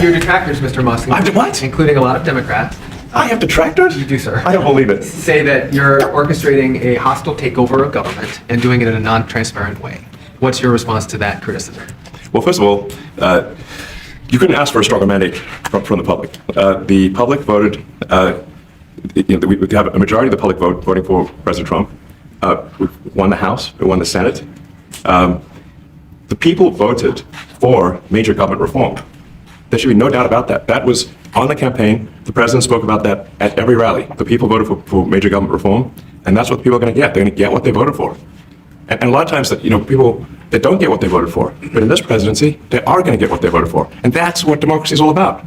Your detractors, Mr. Musk, What? including a lot of Democrats, I have detractors? you do, sir, I don't believe it. say that you're orchestrating a hostile takeover of government and doing it in a non-transparent way. What's your response to that criticism? Well, first of all, you couldn't ask for a stronger mandate from the public. The public voted, we have a majority of the public voting for President Trump. We won the House, we won the Senate. The people voted for major government reform. There should be no doubt about that. That was on the campaign. The president spoke about that at every rally. The people voted for major government reform, and that's what the people are going to get. They're going to get what they voted for. And a lot of times that, people, they don't get what they voted for. But in this presidency, they are going to get what they voted for. And that's what democracy is all about.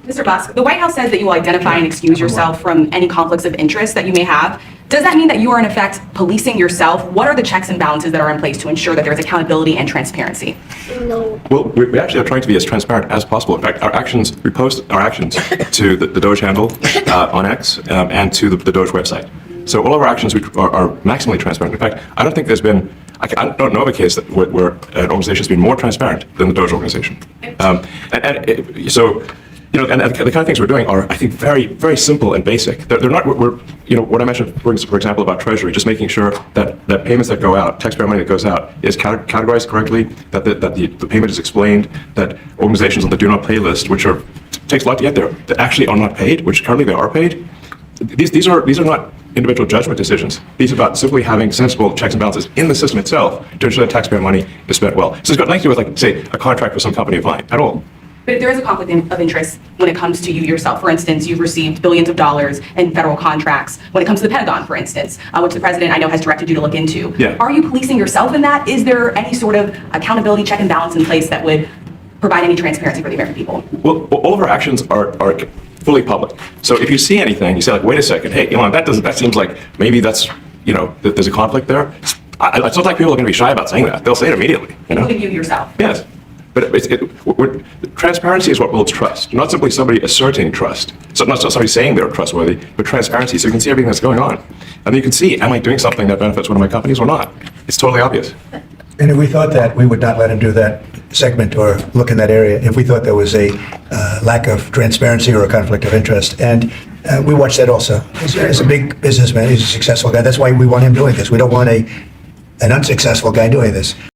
Mr. Musk, the White House says that you will identify and excuse yourself from any conflicts of interest that you may have. Does that mean that you are in effect policing yourself? What are the checks and balances that are in place to ensure that there is accountability and transparency? No. Well, we actually are trying to be as transparent as possible. In fact, we post our actions to the Doge handle on X and to the Doge website. So all of our actions are maximally transparent. In fact, I don't think there's been, I don't know of a case where an organization has been more transparent than the Doge organization. And the kind of things we're doing are, I think, very, very simple and basic. They're not, what I mentioned, for example, about Treasury, just making sure that payments that go out, taxpayer money that goes out, is categorized correctly, that the payment is explained, that organizations on the do not pay list, which takes a lot to get there, that actually are not paid, which currently they are paid. These are not individual judgment decisions. These are about simply having sensible checks and balances in the system itself to ensure that taxpayer money is spent well. So it's got nothing to do with, like, say, a contract with some company of mine at all. But if there is a conflict of interest when it comes to you yourself, for instance, you've received billions of dollars in federal contracts when it comes to the Pentagon, for instance, which the president, I know, has directed you to look into. Yeah. Are you policing yourself in that? Is there any sort of accountability check and balance in place that would provide any transparency for the American people? Well, all of our actions are fully public. So if you see anything, you say, like, wait a second, hey, Elon, that seems like maybe that's, there's a conflict there. It's not like people are going to be shy about saying that. They'll say it immediately. Including you yourself? Yes. But transparency is what builds trust, not simply somebody asserting trust. So not somebody saying they're trustworthy, but transparency, so you can see everything that's going on. And then you can see, am I doing something that benefits one of my companies or not? It's totally obvious. And if we thought that, we would not let him do that segment or look in that area if we thought there was a lack of transparency or a conflict of interest. And we watch that also. As a big businessman, he's a successful guy. That's why we want him doing this. We don't want an unsuccessful guy doing this.